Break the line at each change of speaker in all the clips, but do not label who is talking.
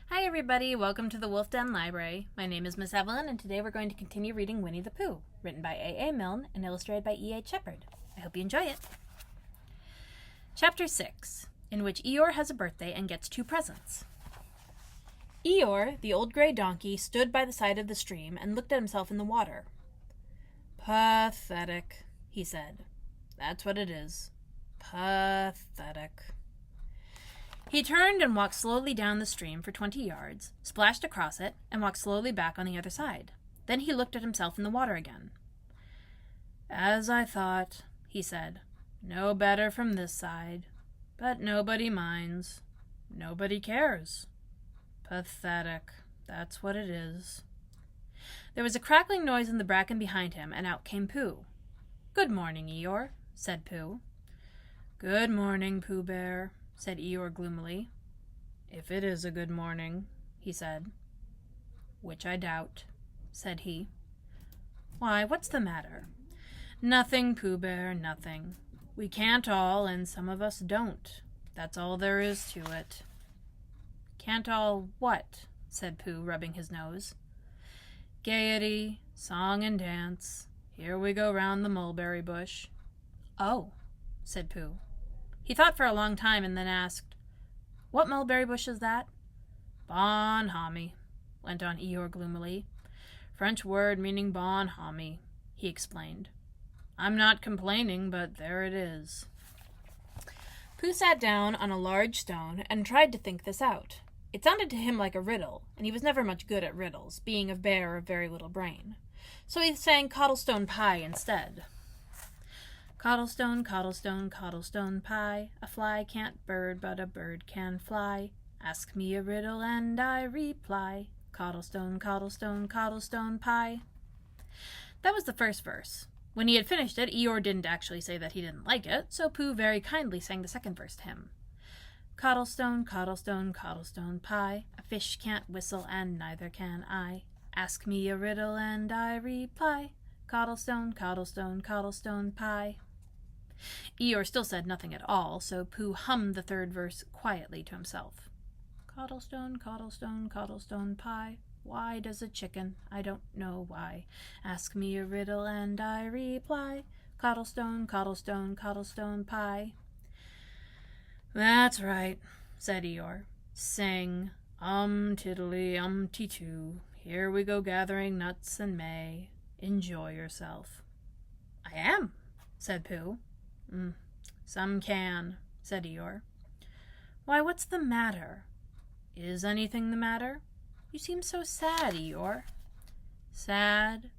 Hi everybody, welcome to the Wolf Den Library. My name is Miss Evelyn, and today we're going to continue reading Winnie the Pooh, written by A. Milne and illustrated by E. Shepard. I hope you enjoy it. Chapter 6, in which Eeyore has a birthday and gets 2 presents. Eeyore, the old gray donkey, stood by the side of the stream and looked at himself in the water. Pathetic, he said. That's what it is. Pathetic. He turned and walked slowly down the stream for 20 yards, splashed across it, and walked slowly back on the other side. Then he looked at himself in the water again. As I thought, he said. No better from this side. But nobody minds. Nobody cares. Pathetic. That's what it is. There was a crackling noise in the bracken behind him, and out came Pooh. Good morning, Eeyore, said Pooh. Good morning, Pooh Bear, said Eeyore gloomily. If it is a good morning, he said. Which I doubt, said he. Why, what's the matter? Nothing, Pooh Bear, nothing. We can't all, and some of us don't. That's all there is to it. Can't all what? Said Pooh, rubbing his nose. Gaiety, song and dance. Here we go round the mulberry bush. Oh, said Pooh. He thought for a long time and then asked, What mulberry bush is that? Bonhomie, went on Eeyore gloomily. French word meaning bonhomie, he explained. I'm not complaining, but there it is. Pooh sat down on a large stone and tried to think this out. It sounded to him like a riddle, and he was never much good at riddles, being a bear of very little brain. So he sang Cottlestone Pie instead. Cottlestone, cottlestone, cottlestone pie. A fly can't bird, but a bird can fly. Ask me a riddle and I reply. Cottlestone, cottlestone, cottlestone pie. That was the first verse. When he had finished it, Eeyore didn't actually say that he didn't like it, so Pooh very kindly sang the second verse to him. Cottlestone, cottlestone, cottlestone pie. A fish can't whistle and neither can I. Ask me a riddle and I reply. Cottlestone, cottlestone, cottlestone pie. Eeyore still said nothing at all, so Pooh hummed the third verse quietly to himself. Cottlestone, cottlestone, cottlestone pie. Why does a chicken? I don't know why. Ask me a riddle and I reply. Cottlestone, cottlestone, cottlestone pie. That's right, said Eeyore. Sing, tiddly, tee-too. Here we go gathering nuts and may. Enjoy yourself. I am, said Pooh. Some can, said Eeyore. Why, what's the matter? Is anything the matter? You seem so sad, Eeyore. Sad?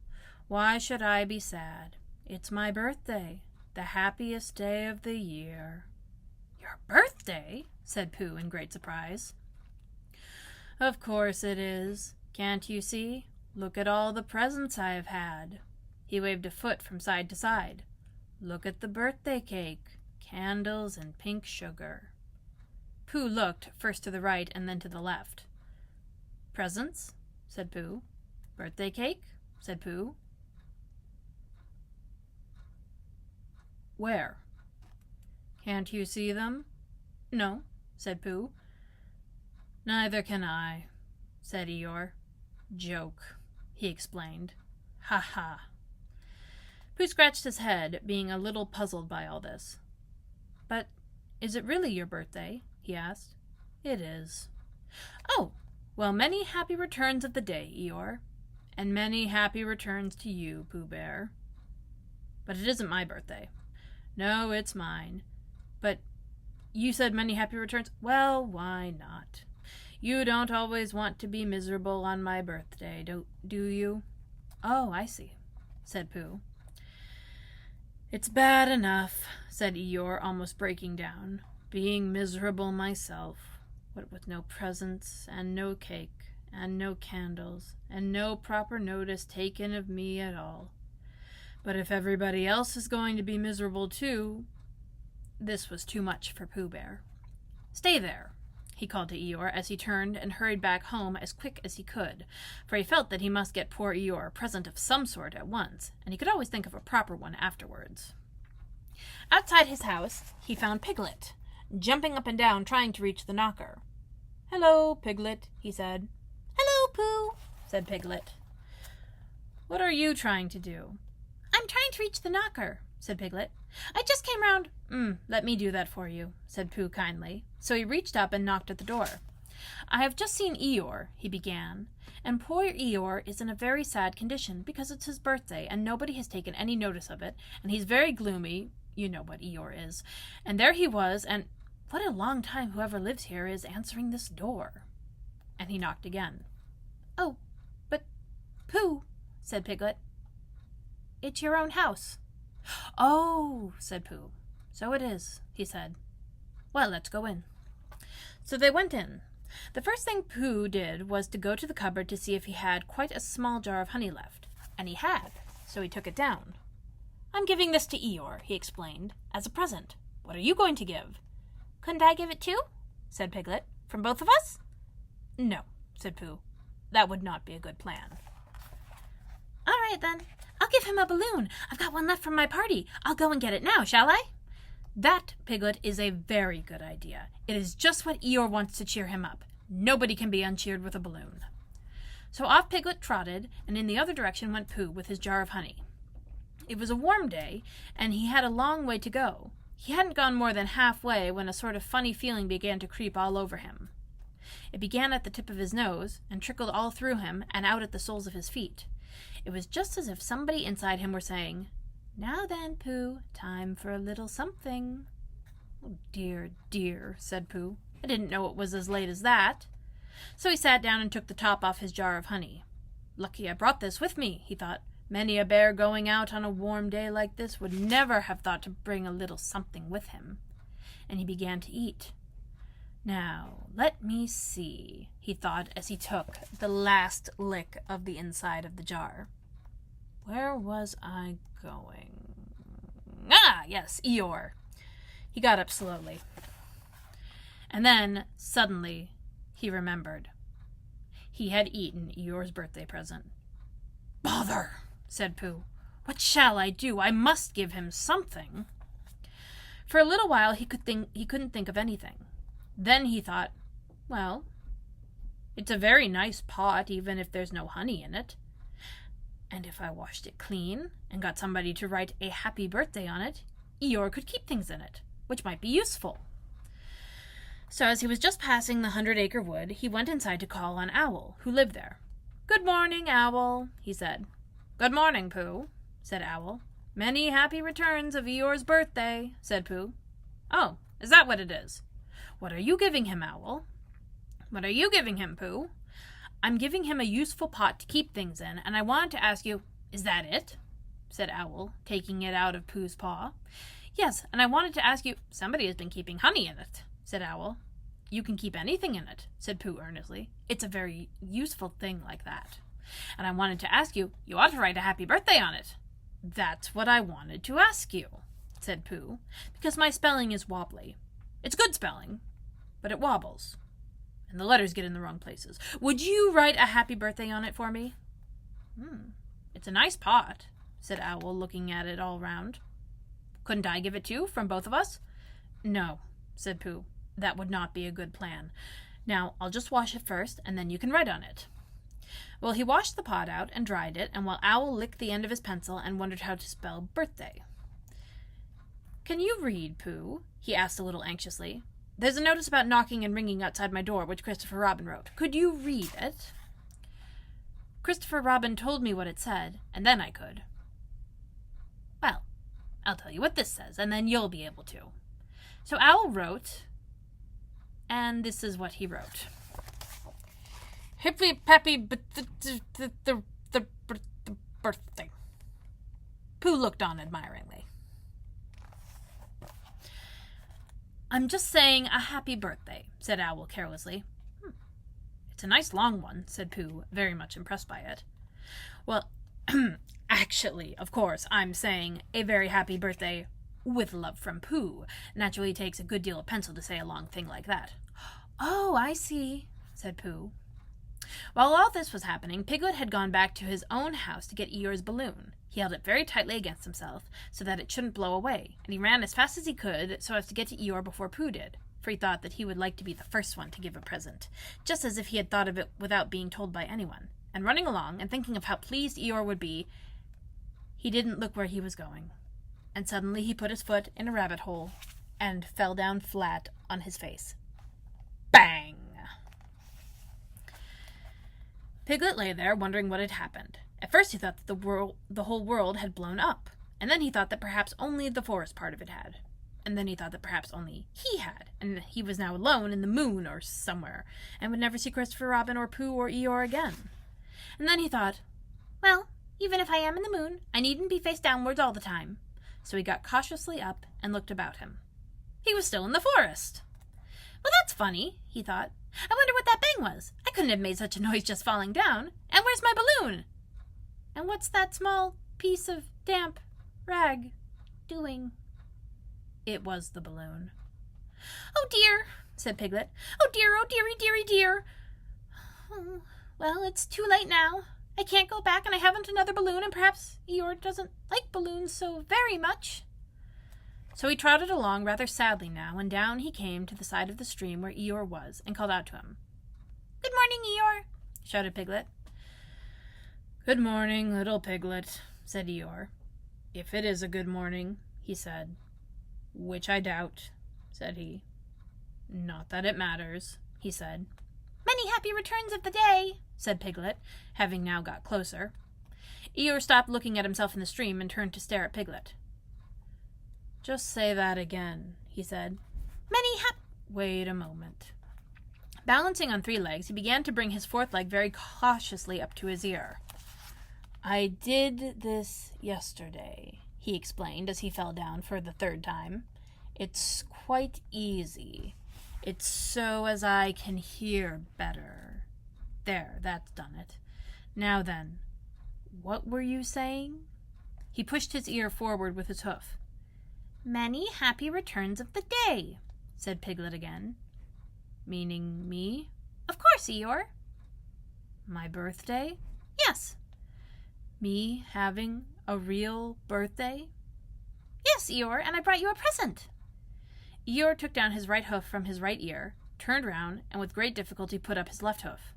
Why should I be sad? It's my birthday, the happiest day of the year. Your birthday? Said Pooh in great surprise. Of course it is. Can't you see? Look at all the presents I have had. He waved a foot from side to side. Look at the birthday cake, candles and pink sugar. Pooh looked first to the right and then to the left. Presents? Said Pooh. Birthday cake? Said Pooh. Where? Can't you see them? No, said Pooh. Neither can I, said Eeyore. Joke, he explained. Ha ha. Pooh scratched his head, being a little puzzled by all this. But is it really your birthday? He asked. It is. Oh, well, many happy returns of the day, Eeyore. And many happy returns to you, Pooh Bear. But it isn't my birthday. No, it's mine. But you said many happy returns? Well, why not? You don't always want to be miserable on my birthday, do you? Oh, I see, said Pooh. It's bad enough, said Eeyore, almost breaking down, being miserable myself, what with no presents, and no cake, and no candles, and no proper notice taken of me at all. But if everybody else is going to be miserable too... This was too much for Pooh Bear. Stay there, he called to Eeyore as he turned and hurried back home as quick as he could, for he felt that he must get poor Eeyore a present of some sort at once, and he could always think of a proper one afterwards. Outside his house, he found Piglet, jumping up and down trying to reach the knocker. "Hello, Piglet," he said. "Hello, Pooh," said Piglet. "What are you trying to do?" "I'm trying to reach the knocker," said Piglet. "I just came round—" Let me do that for you," said Pooh kindly. So he reached up and knocked at the door. "I have just seen Eeyore," he began, "and poor Eeyore is in a very sad condition because it's his birthday and nobody has taken any notice of it, and he's very gloomy. You know what Eeyore is. And there he was, and what a long time whoever lives here is answering this door." And he knocked again. "Oh, but Pooh," said Piglet, "it's your own house." "Oh," said Pooh. "So it is," he said. "Well, let's go in." So they went in. The first thing Pooh did was to go to the cupboard to see if he had quite a small jar of honey left. And he had, so he took it down. "I'm giving this to Eeyore," he explained, "as a present. What are you going to give?" "Couldn't I give it too?" said Piglet. "From both of us?" "No," said Pooh. "That would not be a good plan." "All right, then. I'll give him a balloon. I've got one left from my party. I'll go and get it now, shall I?" "That, Piglet, is a very good idea. It is just what Eeyore wants to cheer him up. Nobody can be uncheered with a balloon." So off Piglet trotted, and in the other direction went Pooh with his jar of honey. It was a warm day, and he had a long way to go. He hadn't gone more than halfway when a sort of funny feeling began to creep all over him. It began at the tip of his nose, and trickled all through him and out at the soles of his feet. It was just as if somebody inside him were saying, "Now then, Pooh, time for a little something." "Oh, dear, dear," said Pooh. "I didn't know it was as late as that." So he sat down and took the top off his jar of honey. "Lucky I brought this with me," he thought. "Many a bear going out on a warm day like this would never have thought to bring a little something with him." And he began to eat. "Now, let me see," he thought as he took the last lick of the inside of the jar. "Where was I going? Ah, yes, Eeyore." He got up slowly. And then, suddenly, he remembered. He had eaten Eeyore's birthday present. "Bother," said Pooh. "What shall I do? I must give him something." For a little while he couldn't think of anything. Then he thought, well, it's a very nice pot, even if there's no honey in it. And if I washed it clean and got somebody to write a happy birthday on it, Eeyore could keep things in it, which might be useful. So as he was just passing the 100-acre wood, he went inside to call on Owl, who lived there. "Good morning, Owl," he said. "Good morning, Pooh," said Owl. "Many happy returns of Eeyore's birthday," said Pooh. "Oh, is that what it is? What are you giving him, Owl?" "What are you giving him, Pooh?" "I'm giving him a useful pot to keep things in, and I wanted to ask you—" "Is that it?" said Owl, taking it out of Pooh's paw. "Yes, and I wanted to ask you—" "Somebody has been keeping honey in it," said Owl. "You can keep anything in it," said Pooh earnestly. "It's a very useful thing like that. And I wanted to ask you, you ought to write a happy birthday on it." "That's what I wanted to ask you," said Pooh, "because my spelling is wobbly. It's good spelling, but it wobbles, and the letters get in the wrong places. Would you write a happy birthday on it for me?" "It's a nice pot," said Owl, looking at it all round. "Couldn't I give it too, from both of us?" "No," said Pooh. "That would not be a good plan. Now, I'll just wash it first, and then you can write on it." Well, he washed the pot out and dried it, and while Owl licked the end of his pencil and wondered how to spell birthday. "Can you read, Pooh?" he asked a little anxiously. "There's a notice about knocking and ringing outside my door, which Christopher Robin wrote. Could you read it?" "Christopher Robin told me what it said, and then I could." "Well, I'll tell you what this says, and then you'll be able to." So Owl wrote, and this is what he wrote. "Hippy peppy the birthday." Pooh looked on admiringly. "I'm just saying a happy birthday," said Owl carelessly. "It's a nice long one," said Pooh, very much impressed by it. "Well, actually, of course, I'm saying a very happy birthday with love from Pooh. Naturally, it takes a good deal of pencil to say a long thing like that." "Oh, I see," said Pooh. While all this was happening, Piglet had gone back to his own house to get Eeyore's balloon. He held it very tightly against himself, so that it shouldn't blow away, and he ran as fast as he could so as to get to Eeyore before Pooh did. for he thought that he would like to be the first one to give a present, just as if he had thought of it without being told by anyone. And running along, and thinking of how pleased Eeyore would be, he didn't look where he was going. And suddenly he put his foot in a rabbit hole and fell down flat on his face. Bang! Piglet lay there, wondering what had happened. At first he thought that the whole world had blown up, and then he thought that perhaps only the forest part of it had. And then he thought that perhaps only he had, and he was now alone in the moon or somewhere, and would never see Christopher Robin or Pooh or Eeyore again. And then he thought, well, even if I am in the moon, I needn't be face downwards all the time. So he got cautiously up and looked about him. He was still in the forest. Well, that's funny, he thought. I wonder what that bang was. I couldn't have made such a noise just falling down. And where's my balloon? And what's that small piece of damp rag doing? It was the balloon. Oh, dear, said Piglet. Oh, dearie, dearie, dear. Oh, well, it's too late now. I can't go back, and I haven't another balloon, and perhaps Eeyore doesn't like balloons so very much. So he trotted along rather sadly now, and down he came to the side of the stream where Eeyore was, and called out to him. Good morning, Eeyore, shouted Piglet. Good morning, little Piglet, said Eeyore. If it is a good morning, he said. Which I doubt, said he. Not that it matters, he said. Many happy returns of the day, said Piglet, having now got closer. Eeyore stopped looking at himself in the stream and turned to stare at Piglet. Just say that again, he said. Wait a moment. Balancing on 3 legs, he began to bring his 4th leg very cautiously up to his ear. I did this yesterday, he explained as he fell down for the 3rd time. It's quite easy. It's so as I can hear better. There, that's done it. Now then, what were you saying? He pushed his ear forward with his hoof. Many happy returns of the day, said Piglet again. Meaning me? Of course, Eeyore. My birthday? Yes. Me having a real birthday? Yes, Eeyore, and I brought you a present. Eeyore took down his right hoof from his right ear, turned round, and with great difficulty put up his left hoof.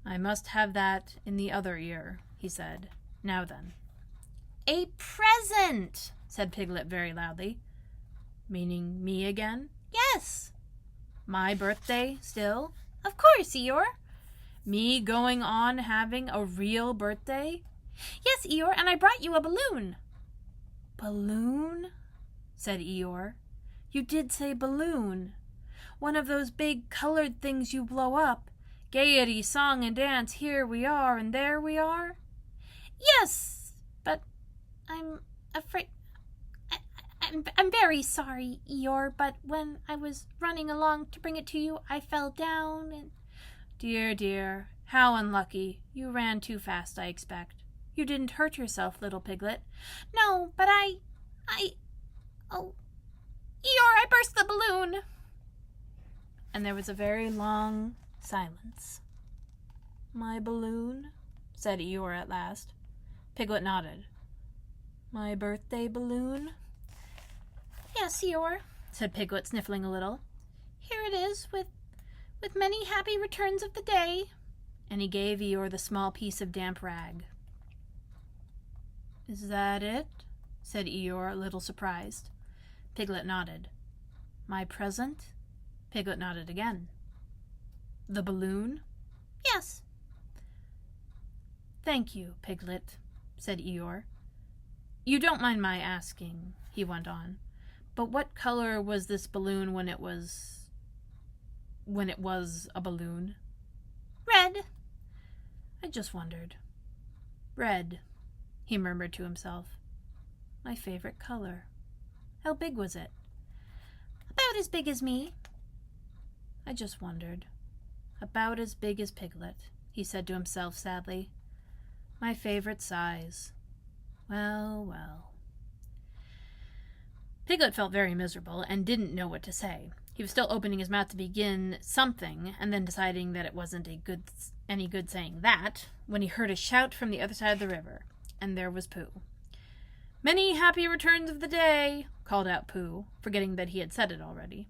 I must have that in the other ear, he said. Now then. A present, said Piglet very loudly. Meaning me again? Yes. My birthday still? Of course, Eeyore. Me going on having a real birthday? Yes, Eeyore, and I brought you a balloon. Balloon? Said Eeyore. You did say balloon. One of those big colored things you blow up. Gaiety, song, and dance, here we are, and there we are. Yes, but I'm afraid... I'm very sorry, Eeyore, but when I was running along to bring it to you, I fell down and... Dear, how unlucky. You ran too fast, I expect. You didn't hurt yourself, little Piglet. No, but Oh, Eeyore, I burst the balloon. And there was a very long silence. My balloon? Said Eeyore at last. Piglet nodded. My birthday balloon? Yes, Eeyore, said Piglet, sniffling a little. Here it is, with many happy returns of the day. And he gave Eeyore the small piece of damp rag. Is that it? Said Eeyore, a little surprised. Piglet nodded. My present? Piglet nodded again. The balloon? Yes. Thank you, Piglet, said Eeyore. You don't mind my asking, he went on, but what color was this balloon when it was a balloon? Red. I just wondered. Red, he murmured to himself. My favorite color. How big was it? About as big as me. I just wondered. About as big as Piglet, he said to himself sadly. My favorite size. Well, well. Piglet felt very miserable and didn't know what to say. He was still opening his mouth to begin something, and then deciding that it wasn't any good saying that, when he heard a shout from the other side of the river, and there was Pooh. Many happy returns of the day, called out Pooh, forgetting that he had said it already.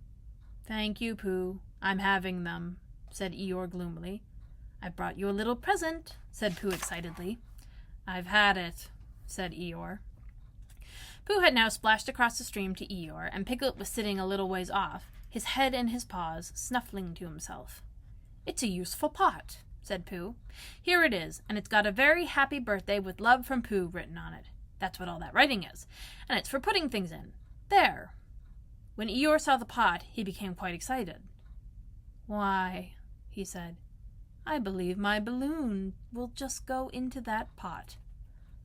Thank you, Pooh. I'm having them, said Eeyore gloomily. I've brought you a little present, said Pooh excitedly. I've had it, said Eeyore. Pooh had now splashed across the stream to Eeyore, and Piglet was sitting a little ways off, his head in his paws, snuffling to himself. It's a useful pot, said Pooh. Here it is, and it's got a very happy birthday with love from Pooh written on it. That's what all that writing is, and it's for putting things in. There. When Eeyore saw the pot, he became quite excited. Why, he said, I believe my balloon will just go into that pot.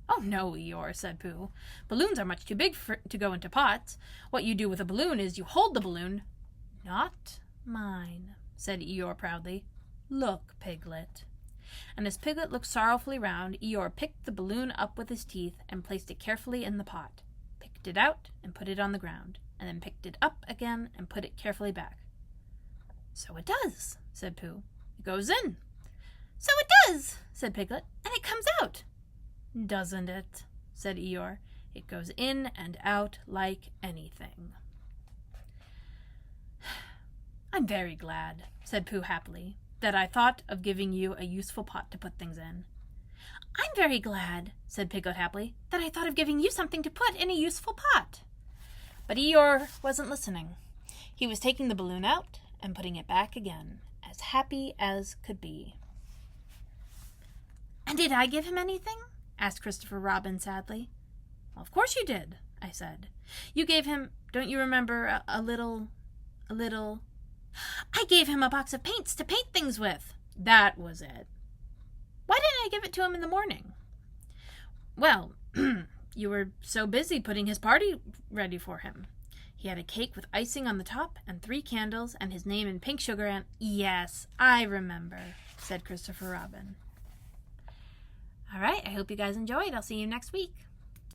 Oh, no, Eeyore, said Pooh. Balloons are much too big to go into pots. What you do with a balloon is you hold the balloon. Not mine, said Eeyore proudly. Look, Piglet. And as Piglet looked sorrowfully round, Eeyore picked the balloon up with his teeth and placed it carefully in the pot, picked it out and put it on the ground, and then picked it up again and put it carefully back. So it does, said Pooh. It goes in. So it does, said Piglet, and it comes out. Doesn't it, said Eeyore. It goes in and out like anything. I'm very glad, said Pooh happily, that I thought of giving you a useful pot to put things in. I'm very glad, said Piglet happily, that I thought of giving you something to put in a useful pot. But Eeyore wasn't listening. He was taking the balloon out and putting it back again, as happy as could be. And did I give him anything? Asked Christopher Robin sadly. Well, of course you did, I said. You gave him, don't you remember, a little... I gave him a box of paints to paint things with. That was it. Why didn't I give it to him in the morning? Well, you were so busy putting his party ready for him. He had a cake with icing on the top and 3 candles and his name in pink sugar and... Yes, I remember, said Christopher Robin. All right, I hope you guys enjoyed. I'll see you next week.